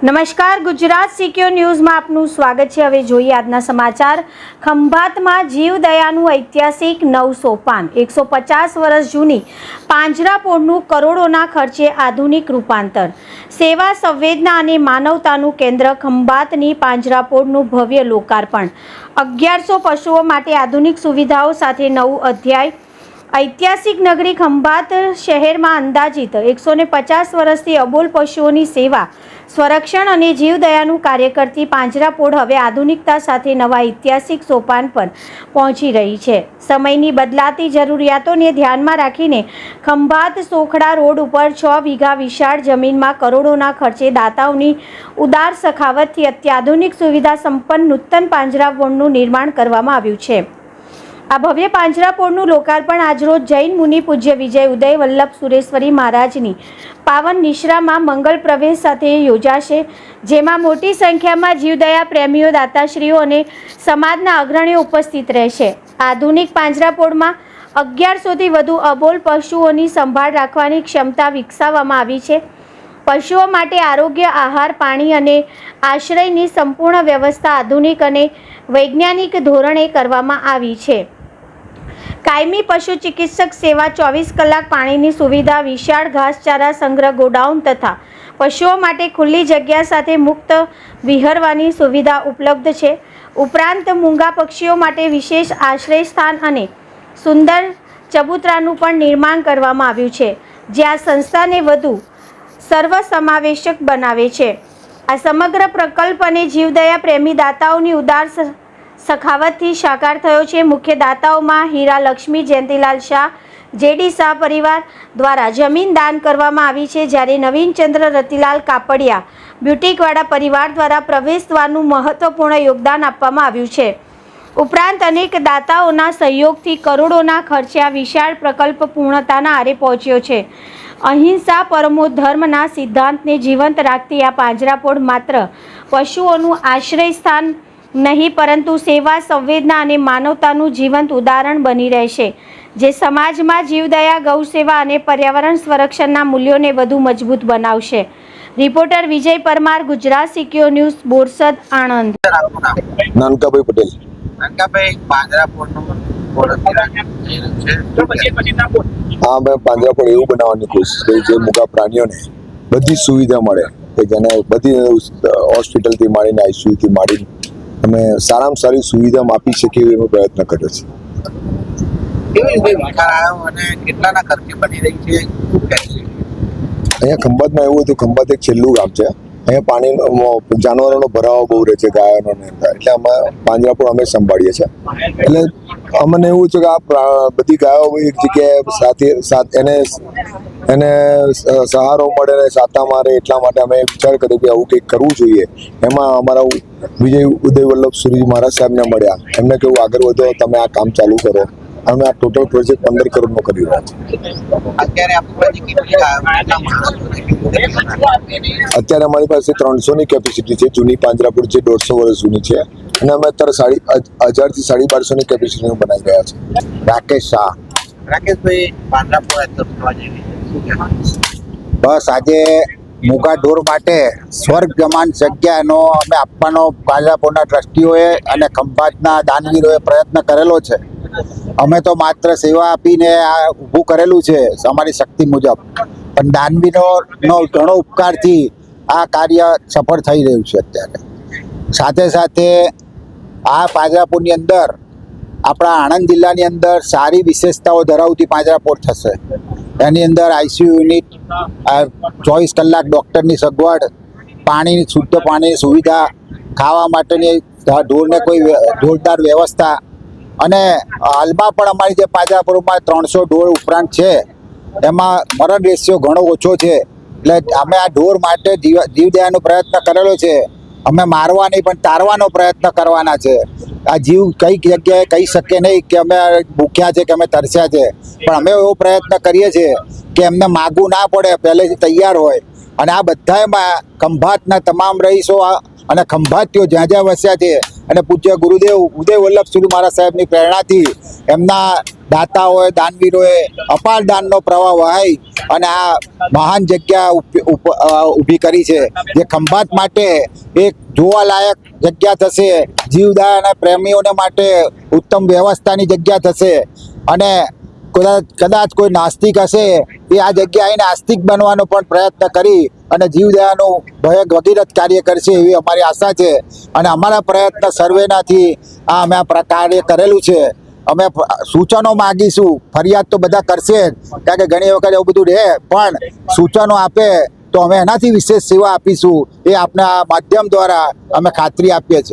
નમસ્કાર, ગુજરાત સિક્યોર ન્યૂઝમાં આપનું સ્વાગત છે। હવે જોઈએ આજના સમાચાર। ખંભાતમાં જીવદયાનું ઐતિહાસિક 900 પાન 150 વર્ષ જૂની પાંજરાપોળનું કરોડોના ખર્ચે આધુનિક રૂપાંતર। સેવા, સંવેદના અને માનવતાનું કેન્દ્ર ખંભાતની પાંજરાપોળનું ભવ્ય લોકાર્પણ। 1100 પશુઓ માટે આધુનિક સુવિધાઓ સાથે નવું અધ્યાય। ઐતિહાસિક નગરી ખંભાત શહેરમાં અંદાજિત 150 વર્ષથી અબોલ પશુઓની સેવા, સંરક્ષણ અને જીવદયાનું કાર્ય કરતી પાંજરાપોળ હવે આધુનિકતા સાથે નવા ઐતિહાસિક સોપાન પર પહોંચી રહી છે। સમયની બદલાતી જરૂરિયાતોને ધ્યાનમાં રાખીને ખંભાત સોખડા રોડ ઉપર 6 વીઘા વિશાળ જમીનમાં કરોડોના ખર્ચે દાતાઓની ઉદાર સખાવતથી અત્યાધુનિક સુવિધા સંપન્ન નૂતન પાંજરાપોળનું નિર્માણ કરવામાં આવ્યું છે। આ ભવ્ય પાંજરાપોળનું લોકાર્પણ આજરોજ જૈન મુનિ પૂજ્ય વિજય ઉદય વલ્લભ સુરેશ્વરી મહારાજની પાવન નિશ્રામાં મંગલ પ્રવેશ સાથે યોજાશે, જેમાં મોટી સંખ્યામાં જીવદયા પ્રેમીઓ, દાતાશ્રીઓ અને સમાજના અગ્રણીઓ ઉપસ્થિત રહેશે। આધુનિક પાંજરાપોળમાં 1100થી વધુ અબોલ પશુઓની સંભાળ રાખવાની ક્ષમતા વિકસાવવામાં આવી છે। પશુઓ માટે આરોગ્ય, આહાર, પાણી અને આશ્રયની સંપૂર્ણ વ્યવસ્થા આધુનિક અને વૈજ્ઞાનિક ધોરણે કરવામાં આવી છે। કાયમી પશુ ચિકિત્સક સેવા, 24 કલાક પાણીની સુવિધા, વિશાળ ઘાસચારા સંગ્રહ ગોડાઉન તથા પશુઓ માટે ખુલ્લી જગ્યા સાથે મુક્ત વિહરવાની સુવિધા ઉપલબ્ધ છે। ઉપરાંત મૂંગા પક્ષીઓ માટે વિશેષ આશ્રય સ્થાન અને સુંદર ચબૂતરાનું પણ નિર્માણ કરવામાં આવ્યું છે, જે આ સંસ્થાને વધુ સર્વસમાવેશક બનાવે છે। આ સમગ્ર પ્રકલ્પ અને જીવદયા પ્રેમી દાતાઓની ઉદાર સખાવતથી સાકાર થયો છે। મુખ્ય દાતાઓમાં હીરા લક્ષ્મી જયંતિલાલ શાહ, જેડી શાહ પરિવાર દ્વારા જમીન દાન કરવામાં આવી છે, જ્યારે નવીનચંદ્ર રતિલાલ કાપડિયા બ્યુટીકવાડા પરિવાર દ્વારા પ્રવેશદ્વારનું મહત્વપૂર્ણ યોગદાન આપવામાં આવ્યું છે। ઉપરાંત અનેક દાતાઓના સહયોગથી કરોડોના ખર્ચે આ વિશાળ પ્રકલ્પ પૂર્ણતાના આરે પહોંચ્યો છે। અહિંસા પરમો ધર્મના સિદ્ધાંતને જીવંત રાખતી આ પાંજરાપોળ માત્ર પશુઓનું આશ્રય સ્થાન નહીં, પરંતુ સેવા, સંવેદના અને માનવતાનું જીવંત ઉદાહરણ બની રહેશે, જે સમાજમાં જીવદયા, ગૌસેવા અને પર્યાવરણ સંરક્ષણના મૂલ્યોને વધુ મજબૂત બનાવશે। રિપોર્ટર વિજય પરમાર, ગુજરાત સિક્યોર ન્યૂઝ, બોરસદ, આણંદ। નાનકાભાઈ પટેલ। નાનકાભાઈ, પાંજરાપોળનું હા, મેં પાંજરાપોળ એવું બનાવવાની કોશિશ કરી જે મૂગા પ્રાણીઓને બધી સુવિધા મળે, કે જેને બધી હોસ્પિટલથી માંડીને આઈસીયુથી માંડીને અમે સારામાં સારી સુવિધા આપી શકીએ એવો પ્રયત્ન કર્યો છે। કેવી રીતે વિચાર આવ્યો અને કેટલાના ખર્ચે બની રહી છે? અહીંયા ખંભાતમાં એવું હતું, ખંભાત એક છેલ્લું ગામ છે, અહીંયા પાણી જાનવરોનો ભરાવો બહુ રહે છે, ગાયોનો ને, એટલે અમે પાંજરાપોળ અમે સંભાળીએ છીએ। એટલે અમને એવું છે કે આ બધી ગાયો એક જગ્યાએ એને સહારો મળે ને સાતા મારે, એટલા માટે અમે વિચાર કર્યો કે આવું કંઈક કરવું જોઈએ। એમાં અમારા વિજય ઉદય વલ્લભ સુરી મહારાજ સાહેબને મળ્યા, એમને કહ્યું આગળ વધો, તમે આ કામ ચાલુ કરો। અમે આ ટોટલ પ્રોજેક્ટ 15 કરોડનો કરી રહ્યા છીએ। અત્યારે અમારી પાસે 300ની કેપેસિટી છે। જૂની પાંજરાપોળ છે 150 વર્ષ જૂની છે, અને અમે અત્યારે 1000 થી 1250ની કેપેસિટીનું બનાવી રહ્યા છીએ। રાકેશ શાહ। રાકેશભાઈ, પાંજરાપોળ બસ આજે મૂગા ઢોર માટે સ્વર્ગ સમાન જગ્યાનો અમે આપવાનો પાંજરાપોળના ટ્રસ્ટીઓએ અને ખંભાતના દાનવીરોએ પ્રયત્ન કરેલો છે। અમે તો માત્ર સેવા આપીને આ ઊભું કરેલું છે અમારી શક્તિ મુજબ, પણ દાનવીરોનો ઘણો ઉપકારથી આ કાર્ય સફળ થઈ રહ્યું છે। અત્યારે સાથે સાથે આ પાંજરાપોળની અંદર આપણા આણંદ જિલ્લાની અંદર સારી વિશેષતાઓ ધરાવતી પાંજરાપોળ થશે। એની અંદર આઈસીયુ યુનિટ, 24 કલાક ડૉક્ટરની સગવડ, પાણીની શુદ્ધ પાણીની સુવિધા, ખાવા માટેની ઢોરને કોઈ જોરદાર વ્યવસ્થા, અને હાલમાં પણ અમારી જે પાંજરાપોળમાં 300 ઢોર ઉપરાંત છે, એમાં મરણ રેશિયો ઘણો ઓછો છે। એટલે અમે આ ઢોર માટે જીવદયાનો પ્રયત્ન કરેલો છે। અમે મારવા નહીં પણ તારવાનો પ્રયત્ન કરવાના છે। આ જીવ કઈ જગ્યાએ કહી શકે નહીં કે અમે ભૂખ્યા છે કે અમે તરસ્યા છે, પણ અમે એવો પ્રયત્ન કરીએ છીએ કે એમને માગવું ના પડે, પહેલેથી તૈયાર હોય। અને આ બધામાં ખંભાતના તમામ રહીશો અને ખંભાતીઓ જ્યાં જ્યાં વસ્યા છે, અને પૂજ્ય ગુરુદેવ ઉદય વલ્લભ સુરી મહારાજ સાહેબની પ્રેરણાથી, એમના દાતાઓએ દાનવીરોએ અપાર દાનનો પ્રવાહ વહાઈ અને આ મહાન જગ્યા ઊભી કરી છે, જે ખંભાત માટે એક જોવાલાયક જગ્યા થશે, જીવદયા અને પ્રેમીઓને માટે ઉત્તમ વ્યવસ્થાની જગ્યા થશે. અને કદાચ કોઈ નાસ્તિક હશે એ આ જગ્યા આવીને આસ્તિક બનવાનો પણ પ્રયત્ન કરી અને જીવદયાનું ભગીરથ કાર્ય કરશે એવી અમારી આશા છે. અને અમારા પ્રયત્ન સર્વેનાથી અમે આ કાર્ય કરેલું છે. અમે સૂચનો માગીશું, ફરિયાદ તો બધા કરશે જ, કારણ કે ઘણી વખત એવું બધું રહે, પણ સૂચનો આપે તો અમે એનાથી વિશેષ સેવા આપીશું એ આપના માધ્યમ દ્વારા અમે ખાતરી આપીએ છીએ.